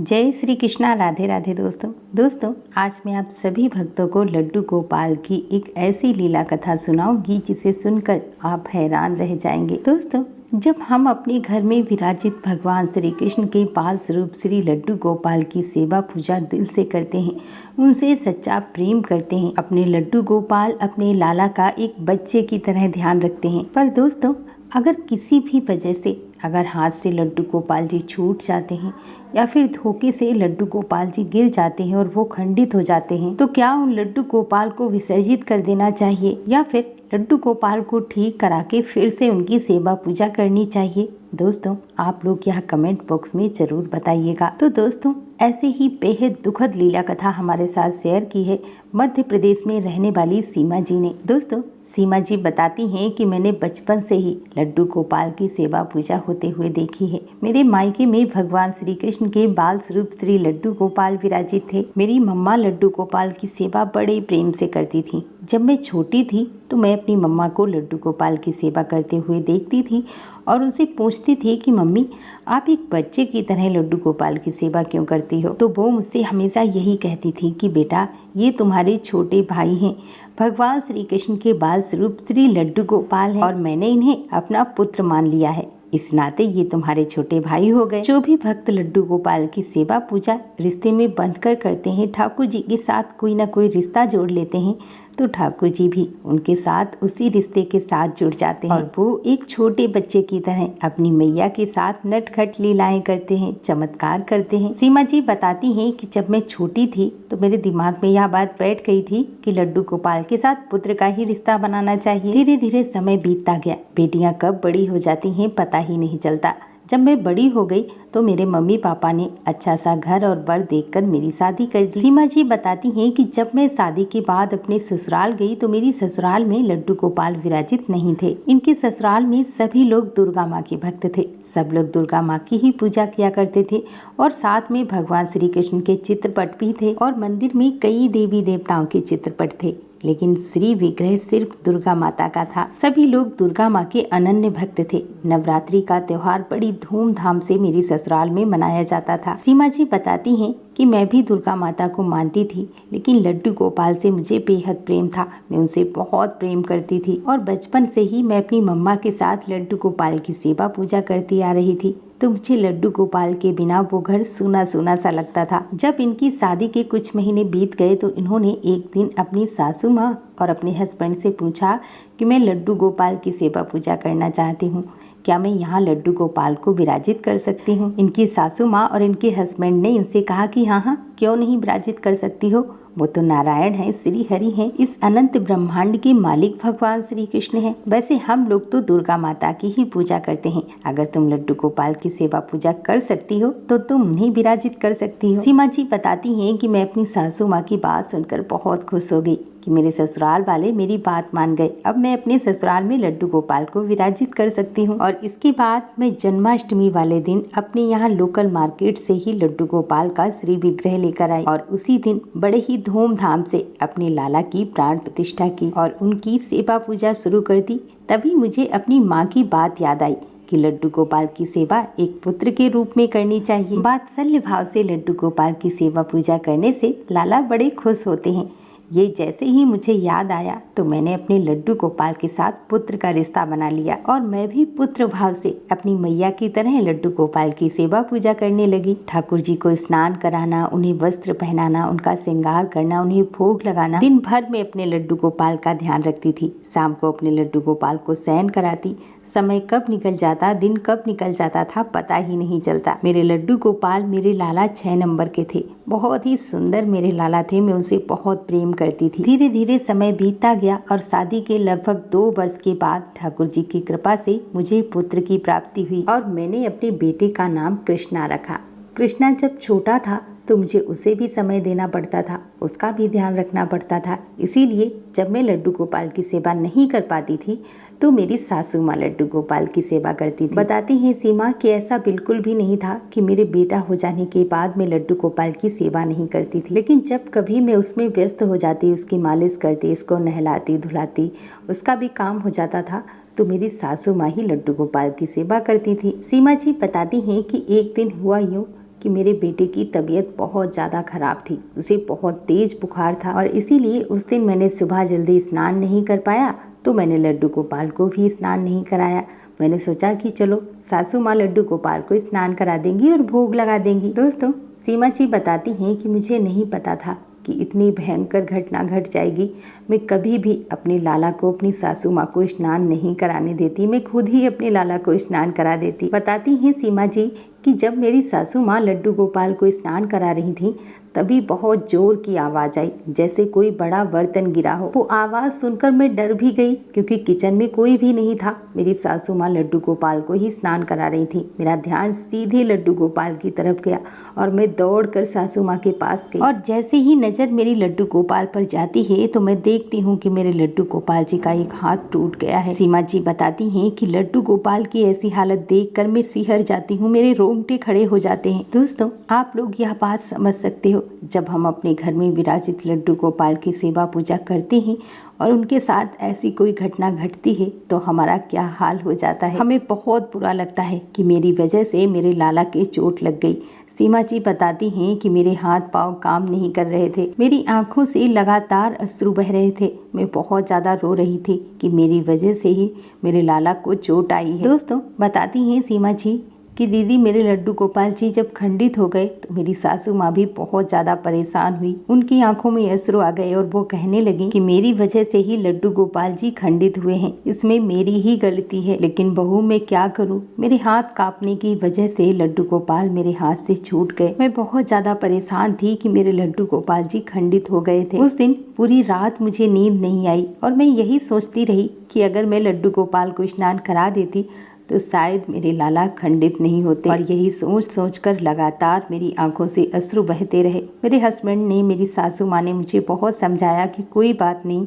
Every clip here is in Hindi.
जय श्री कृष्णा। राधे राधे दोस्तों आज मैं आप सभी भक्तों को लड्डू गोपाल की एक ऐसी लीला कथा सुनाऊंगी जिसे सुनकर आप हैरान रह जाएंगे। दोस्तों, जब हम अपने घर में विराजित भगवान श्री कृष्ण के बाल स्वरूप श्री लड्डू गोपाल की सेवा पूजा दिल से करते हैं, उनसे सच्चा प्रेम करते हैं, अपने लड्डू गोपाल अपने लाला का एक बच्चे की तरह ध्यान रखते हैं। पर दोस्तों, अगर किसी भी वजह से अगर हाथ से लड्डू गोपाल जी छूट जाते हैं या फिर धोखे से लड्डू गोपाल जी गिर जाते हैं और वो खंडित हो जाते हैं, तो क्या उन लड्डू गोपाल को विसर्जित कर देना चाहिए या फिर लड्डू गोपाल को ठीक करा के फिर से उनकी सेवा पूजा करनी चाहिए? दोस्तों, आप लोग यह कमेंट बॉक्स में जरूर बताइएगा। तो दोस्तों, ऐसे ही बेहद दुखद लीला कथा हमारे साथ शेयर की है मध्य प्रदेश में रहने वाली सीमा जी ने। दोस्तों, सीमा जी बताती हैं कि मैंने बचपन से ही लड्डू गोपाल की सेवा पूजा होते हुए देखी है। मेरे मायके में भगवान श्री कृष्ण के बाल स्वरूप श्री लड्डू गोपाल विराजित थे। मेरी मम्मा लड्डू गोपाल की सेवा बड़े प्रेम से करती थी। जब मैं छोटी थी तो मैं अपनी मम्मा को लड्डू गोपाल की सेवा करते हुए देखती थी और उनसे पूछती थी कि मम्मी, आप एक बच्चे की तरह लड्डू गोपाल की सेवा क्यों करती हो? तो वो मुझसे हमेशा यही कहती थी कि बेटा, ये तुम्हारे छोटे भाई हैं, भगवान श्री कृष्ण के बाल स्वरूप श्री लड्डू गोपाल हैं और मैंने इन्हें अपना पुत्र मान लिया है, इस नाते ये तुम्हारे छोटे भाई हो गए। जो भी भक्त लड्डू गोपाल की सेवा पूजा रिश्ते में बंधकर करते हैं, ठाकुर जी के साथ कोई ना कोई रिश्ता जोड़ लेते हैं, तो ठाकुर जी भी उनके साथ उसी रिश्ते के साथ जुड़ जाते हैं और वो एक छोटे बच्चे की तरह अपनी मैया के साथ नटखट लीलाएं करते हैं, चमत्कार करते हैं। सीमा जी बताती हैं कि जब मैं छोटी थी तो मेरे दिमाग में यह बात बैठ गई थी कि लड्डू गोपाल के साथ पुत्र का ही रिश्ता बनाना चाहिए। धीरे धीरे समय बीतता गया। बेटियां कब बड़ी हो जाती हैं पता ही नहीं चलता। जब मैं बड़ी हो गई तो मेरे मम्मी पापा ने अच्छा सा घर और बर देखकर मेरी शादी कर दी। सीमा जी बताती हैं कि जब मैं शादी के बाद अपने ससुराल गई तो मेरी ससुराल में लड्डू गोपाल विराजित नहीं थे। इनके ससुराल में सभी लोग दुर्गा माँ के भक्त थे। सब लोग दुर्गा माँ की ही पूजा किया करते थे और साथ में भगवान श्री कृष्ण के चित्रपट भी थे और मंदिर में कई देवी देवताओं के चित्रपट थे, लेकिन श्री विग्रह सिर्फ दुर्गा माता का था। सभी लोग दुर्गा माँ के अनन्य भक्त थे। नवरात्रि का त्योहार बड़ी धूमधाम से मेरी ससुराल में मनाया जाता था। सीमा जी बताती हैं कि मैं भी दुर्गा माता को मानती थी, लेकिन लड्डू गोपाल से मुझे बेहद प्रेम था। मैं उनसे बहुत प्रेम करती थी और बचपन से ही मैं अपनी मम्मा के साथ लड्डू गोपाल की सेवा पूजा करती आ रही थी, तो मुझे लड्डू गोपाल के बिना वो घर सूना सूना सा लगता था। जब इनकी शादी के कुछ महीने बीत गए तो इन्होंने एक दिन अपनी सासू माँ और अपने हस्बैंड से पूछा कि मैं लड्डू गोपाल की सेवा पूजा करना चाहती हूँ, क्या मैं यहाँ लड्डू गोपाल को विराजित कर सकती हूँ? इनकी सासू माँ और इनके हस्बैंड ने इनसे कहा कि हाँ, क्यों नहीं विराजित कर सकती हो, वो तो नारायण हैं, श्री हरि हैं, इस अनंत ब्रह्मांड के मालिक भगवान श्री कृष्ण हैं। वैसे हम लोग तो दुर्गा माता की ही पूजा करते हैं। अगर तुम लड्डू गोपाल की सेवा पूजा कर सकती हो तो तुम उन्हें विराजित कर सकती हो। सीमा जी बताती हैं कि मैं अपनी सासू माँ की बात सुनकर बहुत खुश हो गई कि मेरे ससुराल वाले मेरी बात मान गए। अब मैं अपने ससुराल में लड्डू गोपाल को विराजित कर सकती हूँ। और इसके बाद मैं जन्माष्टमी वाले दिन अपने यहाँ लोकल मार्केट से ही लड्डू गोपाल का श्री विग्रह लेकर आई और उसी दिन बड़े ही धूमधाम से अपने लाला की प्राण प्रतिष्ठा की और उनकी सेवा पूजा शुरू कर दी। तभी मुझे अपनी माँ की बात याद आई कि लड्डू गोपाल की सेवा एक पुत्र के रूप में करनी चाहिए। वात्सल्य भाव से लड्डू गोपाल की सेवा पूजा करने से लाला बड़े खुश होते हैं। ये जैसे ही मुझे याद आया तो मैंने अपने लड्डू गोपाल के साथ पुत्र का रिश्ता बना लिया और मैं भी पुत्र भाव से अपनी मैया की तरह लड्डू गोपाल की सेवा पूजा करने लगी। ठाकुर जी को स्नान कराना, उन्हें वस्त्र पहनाना, उनका श्रृंगार करना, उन्हें भोग लगाना, दिन भर में अपने लड्डू गोपाल का ध्यान रखती थी। शाम को अपने लड्डू गोपाल को शयन कराती। समय कब निकल जाता, दिन कब निकल जाता था पता ही नहीं चलता। मेरे लड्डू गोपाल मेरे लाला 6 नंबर के थे। बहुत ही सुंदर मेरे लाला थे। मैं उनसे बहुत प्रेम करती थी। धीरे धीरे समय बीतता गया और शादी के लगभग 2 वर्ष के बाद ठाकुर जी की कृपा से मुझे पुत्र की प्राप्ति हुई और मैंने अपने बेटे का नाम कृष्णा रखा। कृष्णा जब छोटा था तो मुझे उसे भी समय देना पड़ता था, उसका भी ध्यान रखना पड़ता था। इसीलिए जब मैं लड्डू गोपाल की सेवा नहीं कर पाती थी तो मेरी सासू माँ लड्डू गोपाल की सेवा करती थी। बताती हैं सीमा कि ऐसा बिल्कुल भी नहीं था कि मेरे बेटा हो जाने के बाद मैं लड्डू गोपाल की सेवा नहीं करती थी, लेकिन जब कभी मैं उसमें व्यस्त हो जाती, उसकी मालिश करती, उसको नहलाती धुलाती, उसका भी काम हो जाता था, तो मेरी सासू माँ ही लड्डू गोपाल की सेवा करती थी। सीमा जी बताती हैं कि एक दिन हुआ यूँ कि मेरे बेटे की तबीयत बहुत ज़्यादा ख़राब थी, उसे बहुत तेज़ बुखार था और इसीलिए उस दिन मैंने सुबह जल्दी स्नान नहीं कर पाया, तो मैंने लड्डू गोपाल को भी स्नान नहीं कराया। मैंने सोचा कि चलो सासू माँ लड्डू गोपाल को स्नान करा देंगी और भोग लगा देंगी। दोस्तों, सीमा जी बताती हैं कि मुझे नहीं पता था कि इतनी भयंकर घटना घट जाएगी। मैं कभी भी अपने लाला को अपनी सासू माँ को स्नान नहीं कराने देती, मैं खुद ही अपने लाला को स्नान करा देती। बताती हैं सीमा जी कि जब मेरी सासू माँ लड्डू गोपाल को स्नान करा रही थी, तभी बहुत जोर की आवाज़ आई, जैसे कोई बड़ा बर्तन गिरा हो। वो आवाज़ सुनकर मैं डर भी गई, क्योंकि किचन में कोई भी नहीं था। मेरी सासू माँ लड्डू गोपाल को ही स्नान करा रही थी। मेरा ध्यान सीधे लड्डू गोपाल की तरफ गया और मैं दौड़कर सासू माँ के पास गई। और जैसे ही नज़र मेरी लड्डू गोपाल पर जाती है तो मैं देखती हूँ कि मेरे लड्डू गोपाल जी का एक हाथ टूट गया है। सीमा जी बताती हैं कि लड्डू गोपाल की ऐसी हालत देखकर मैं सिहर जाती हूँ, मेरे रोंगटे खड़े हो जाते हैं। दोस्तों, आप लोग यह बात समझ सकते हो, जब हम अपने घर में विराजित लड्डू गोपाल की सेवा पूजा करते हैं और उनके साथ ऐसी कोई घटना घटती है तो हमारा क्या हाल हो जाता है। हमें बहुत बुरा लगता है कि मेरी वजह से मेरे लाला के चोट लग गई। सीमा जी बताती हैं कि मेरे हाथ पांव काम नहीं कर रहे थे, मेरी आंखों से लगातार अश्रु बह रहे थे। मैं बहुत ज़्यादा रो रही थी कि मेरी वजह से ही मेरे लाला को चोट आई है। दोस्तों, बताती हैं सीमा जी कि दीदी, मेरे लड्डू गोपाल जी जब खंडित हो गए तो मेरी सासू माँ भी बहुत ज़्यादा परेशान हुई। उनकी आंखों में अश्रु आ गए और वो कहने लगी कि मेरी वजह से ही लड्डू गोपाल जी खंडित हुए हैं, इसमें मेरी ही गलती है। लेकिन बहू, मैं क्या करूँ, मेरे हाथ कांपने की वजह से लड्डू गोपाल मेरे हाथ से छूट गए। मैं बहुत ज़्यादा परेशान थी कि मेरे लड्डू गोपाल जी खंडित हो गए थे। उस दिन पूरी रात मुझे नींद नहीं आई और मैं यही सोचती रही कि अगर मैं लड्डू गोपाल को स्नान करा देती तो शायद मेरे लाला खंडित नहीं होते। और यही सोच सोचकर लगातार मेरी आंखों से अश्रु बहते रहे। मेरे हस्बैंड ने, मेरी सासू माँ ने मुझे बहुत समझाया कि कोई बात नहीं,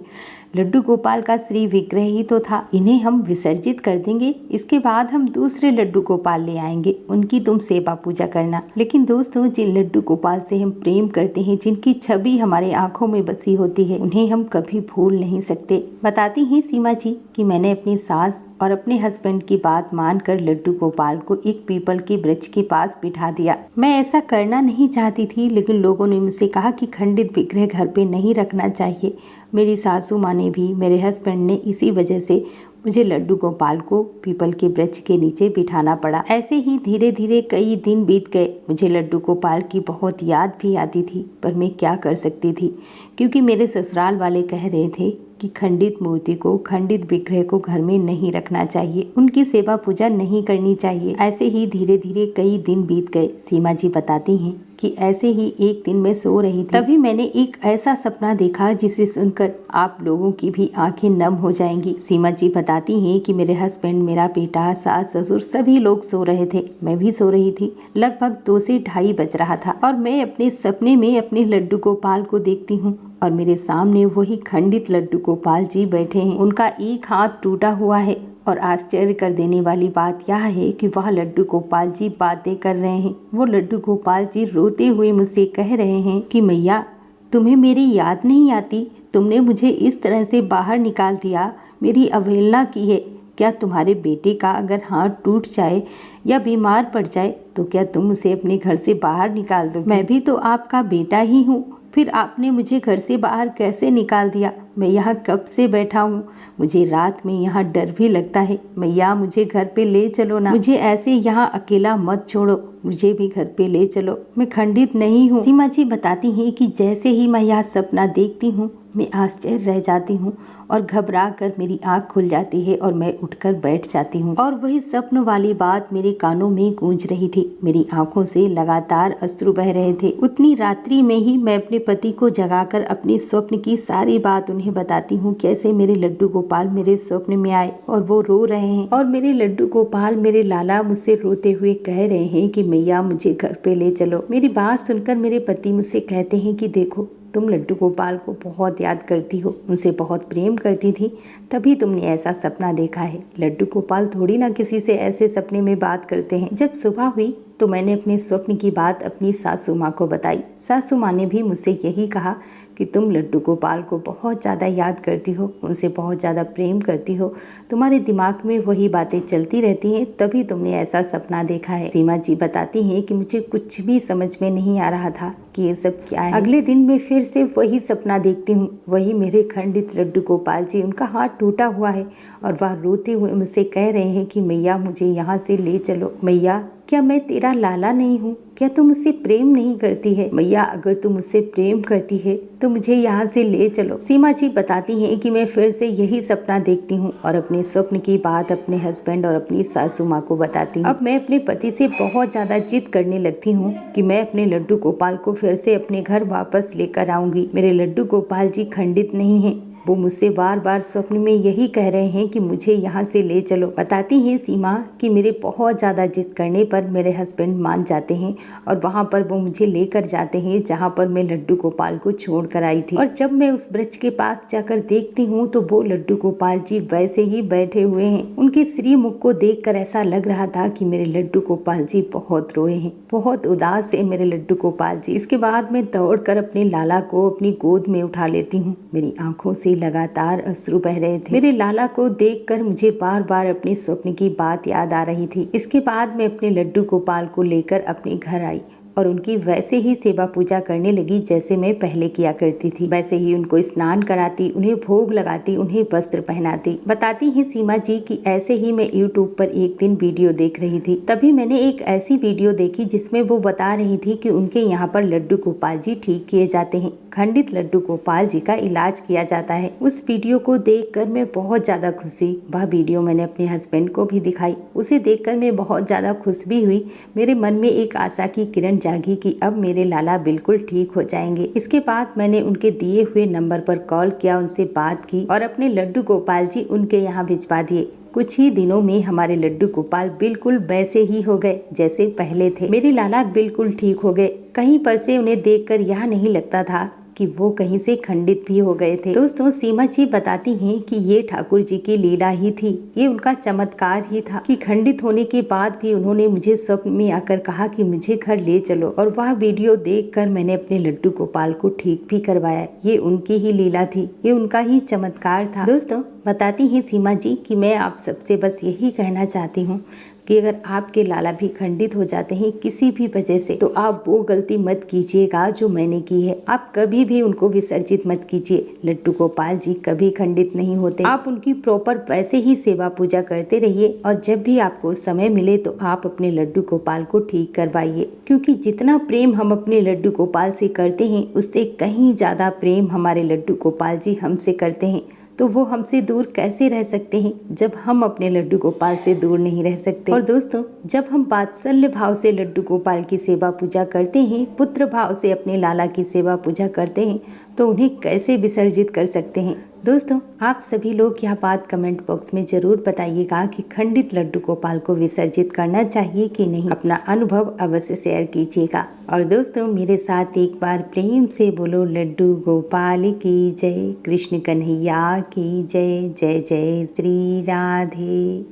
लड्डू गोपाल का श्री विग्रह ही तो था, इन्हें हम विसर्जित कर देंगे, इसके बाद हम दूसरे लड्डू गोपाल ले आएंगे, उनकी तुम सेवा पूजा करना। लेकिन दोस्तों, जिन लड्डू गोपाल से हम प्रेम करते हैं, जिनकी छवि हमारे आंखों में बसी होती है, उन्हें हम कभी भूल नहीं सकते। बताती हैं सीमा जी कि मैंने अपनी सास और अपने हस्बैंड की बात मानकर लड्डू गोपाल को एक पीपल के वृक्ष के पास बिठा दिया। मैं ऐसा करना नहीं चाहती थी, लेकिन लोगों ने मुझसे कहा कि खंडित विग्रह घर पे नहीं रखना चाहिए। मेरी सासू माँ ने भी, मेरे हस्बैंड ने, इसी वजह से मुझे लड्डू गोपाल को पीपल के वृक्ष के नीचे बिठाना पड़ा। ऐसे ही धीरे धीरे कई दिन बीत गए। मुझे लड्डू गोपाल की बहुत याद भी आती थी, पर मैं क्या कर सकती थी, क्योंकि मेरे ससुराल वाले कह रहे थे कि खंडित मूर्ति को, खंडित विग्रह को घर में नहीं रखना चाहिए, उनकी सेवा पूजा नहीं करनी चाहिए। ऐसे ही धीरे धीरे कई दिन बीत गए। सीमा जी बताती हैं कि ऐसे ही एक दिन मैं सो रही थी, तभी मैंने एक ऐसा सपना देखा जिसे सुनकर आप लोगों की भी आंखें नम हो जाएंगी। सीमा जी बताती हैं कि मेरे हस्बैंड, मेरा बेटा, सास ससुर सभी लोग सो रहे थे, मैं भी सो रही थी। लगभग 2 से 2:30 बज रहा था और मैं अपने सपने में अपने लड्डू गोपाल को देखती हूँ और मेरे सामने वही खंडित लड्डू गोपाल जी बैठे हैं। उनका एक हाथ टूटा हुआ है और आश्चर्य कर देने वाली बात यह है कि वह लड्डू गोपाल जी बातें कर रहे हैं। वो लड्डू गोपाल जी रोते हुए मुझसे कह रहे हैं कि मैया, तुम्हें मेरी याद नहीं आती, तुमने मुझे इस तरह से बाहर निकाल दिया, मेरी अवहेलना की है। क्या तुम्हारे बेटे का अगर हाथ टूट जाए या बीमार पड़ जाए तो क्या तुम उसे अपने घर से बाहर निकाल दो? मैं भी तो आपका बेटा ही हूँ, फिर आपने मुझे घर से बाहर कैसे निकाल दिया? मैं यहाँ कब से बैठा हूँ, मुझे रात में यहाँ डर भी लगता है। मैया, मुझे घर पे ले चलो ना, मुझे ऐसे यहाँ अकेला मत छोड़ो, मुझे भी घर पे ले चलो, मैं खंडित नहीं हूँ। सीमा जी बताती हैं कि जैसे ही मैं यह सपना देखती हूँ, मैं आश्चर्य रह जाती हूँ और घबरा कर मेरी आँख खुल जाती है और मैं उठकर बैठ जाती हूँ और वही स्वप्न वाली बात मेरे कानों में गूंज रही थी। मेरी आंखों से लगातार अश्रु बह रहे थे। उतनी रात्रि में ही मैं अपने पति को जगाकर अपने स्वप्न की सारी बात उन्हें बताती हूँ, कैसे मेरे लड्डू गोपाल मेरे स्वप्न में आए और वो रो रहे हैं और मेरे लड्डू गोपाल, मेरे लाला मुझसे रोते हुए कह रहे हैं कि मैया, मुझे घर पे ले चलो। मेरी बात सुनकर मेरे पति मुझसे कहते हैं कि देखो, तुम लड्डू गोपाल को बहुत याद करती हो, उनसे बहुत प्रेम करती थी, तभी तुमने ऐसा सपना देखा है। लड्डू गोपाल थोड़ी ना किसी से ऐसे सपने में बात करते हैं। जब सुबह हुई तो मैंने अपने स्वप्न की बात अपनी सासू माँ को बताई। सासू माँ ने भी मुझसे यही कहा कि तुम लड्डू गोपाल को बहुत ज़्यादा याद करती हो, उनसे बहुत ज़्यादा प्रेम करती हो, तुम्हारे दिमाग में वही बातें चलती रहती हैं, तभी तुमने ऐसा सपना देखा है। सीमा जी बताती हैं कि मुझे कुछ भी समझ में नहीं आ रहा था कि ये सब क्या है। अगले दिन मैं फिर से वही सपना देखती हूँ, वही मेरे खंडित लड्डू गोपाल जी, उनका हाथ टूटा हुआ है और वह रोते हुए मुझसे कह रहे हैं कि मैया मुझे यहाँ से ले चलो। मैया, क्या मैं तेरा लाला नहीं हूँ? क्या तू मुझसे प्रेम नहीं करती है? मैया, अगर तू मुझसे प्रेम करती है तो मुझे यहाँ से ले चलो। सीमा जी बताती हैं कि मैं फिर से यही सपना देखती हूँ और अपने स्वप्न की बात अपने हस्बैंड और अपनी सासू माँ को बताती हूँ। अब मैं अपने पति से बहुत ज़्यादा जिद करने लगती हूँ कि मैं अपने लड्डू गोपाल को फिर से अपने घर वापस लेकर आऊंगी। मेरे लड्डू गोपाल जी खंडित नहीं हैं, वो मुझसे बार बार स्वप्न में यही कह रहे हैं कि मुझे यहाँ से ले चलो। बताती हैं सीमा कि मेरे बहुत ज़्यादा जिद करने पर मेरे हस्बैंड मान जाते हैं और वहाँ पर वो मुझे लेकर जाते हैं जहाँ पर मैं लड्डू गोपाल को छोड़ कर आई थी। और जब मैं उस वृक्ष के पास जाकर देखती हूँ तो वो लड्डू गोपाल जी वैसे ही बैठे हुए हैं। उनके श्री मुख को देखकर ऐसा लग रहा था कि मेरे लड्डू गोपाल जी बहुत रोए हैं, बहुत उदास है मेरे लड्डू गोपाल जी। इसके बाद मैं दौड़कर अपने लाला को अपनी गोद में उठा लेती हूँ। मेरी आंखों से लगातार अश्रु बह रहे थे। मेरे लाला को देखकर मुझे बार बार अपने स्वप्न की बात याद आ रही थी। इसके बाद मैं अपने लड्डू गोपाल को लेकर अपने घर आई और उनकी वैसे ही सेवा पूजा करने लगी जैसे मैं पहले किया करती थी। वैसे ही उनको स्नान कराती, उन्हें भोग लगाती, उन्हें वस्त्र पहनाती। बताती हैं सीमा जी कि ऐसे ही मैं यूट्यूब पर एक दिन वीडियो देख रही थी, तभी मैंने एक ऐसी वीडियो देखी जिसमें वो बता रही थी कि उनके यहाँ पर लड्डू गोपाल जी ठीक किए जाते हैं, खंडित लड्डू गोपाल जी का इलाज किया जाता है। उस वीडियो को देखकर मैं बहुत ज्यादा खुश हुई। वह वीडियो मैंने अपने हस्बैंड को भी दिखाई। उसे देखकर मैं बहुत ज्यादा खुश भी हुई। मेरे मन में एक आशा की किरण जागी कि अब मेरे लाला बिल्कुल ठीक हो जाएंगे। इसके बाद मैंने उनके दिए हुए नंबर पर कॉल किया, उनसे बात की और अपने लड्डू गोपाल जी उनके यहाँ भिजवा दिए। कुछ ही दिनों में हमारे लड्डू गोपाल बिल्कुल वैसे ही हो गए जैसे पहले थे। मेरे लाला बिल्कुल ठीक हो गए। कहीं पर से उन्हें देखकर यह नहीं लगता था कि वो कहीं से खंडित भी हो गए थे। दोस्तों, सीमा जी बताती हैं कि ये ठाकुर जी की लीला ही थी, ये उनका चमत्कार ही था कि खंडित होने के बाद भी उन्होंने मुझे स्वप्न में आकर कहा कि मुझे घर ले चलो और वह वीडियो देखकर मैंने अपने लड्डू गोपाल को ठीक भी करवाया। ये उनकी ही लीला थी, ये उनका ही चमत्कार था। दोस्तों, बताती हैं सीमा जी कि मैं आप सबसे बस यही कहना चाहती हूँ कि अगर आपके लाला भी खंडित हो जाते हैं किसी भी वजह से, तो आप वो गलती मत कीजिएगा जो मैंने की है। आप कभी भी उनको विसर्जित मत कीजिए। लड्डू गोपाल जी कभी खंडित नहीं होते। आप उनकी प्रॉपर वैसे ही सेवा पूजा करते रहिए और जब भी आपको समय मिले तो आप अपने लड्डू गोपाल को ठीक करवाइए, क्योंकि जितना प्रेम हम अपने लड्डू गोपाल से करते हैं उससे कहीं ज्यादा प्रेम हमारे लड्डू गोपाल जी हमसे करते हैं। तो वो हमसे दूर कैसे रह सकते हैं जब हम अपने लड्डू गोपाल से दूर नहीं रह सकते। और दोस्तों, जब हम वात्सल्य भाव से लड्डू गोपाल की सेवा पूजा करते हैं, पुत्र भाव से अपने लाला की सेवा पूजा करते हैं, तो उन्हें कैसे विसर्जित कर सकते हैं। दोस्तों, आप सभी लोग यह बात कमेंट बॉक्स में जरूर बताइएगा कि खंडित लड्डू गोपाल को विसर्जित करना चाहिए कि नहीं। अपना अनुभव अवश्य शेयर कीजिएगा। और दोस्तों, मेरे साथ एक बार प्रेम से बोलो लड्डू गोपाल की जय, कृष्ण कन्हैया की जय। जय जय श्री राधे।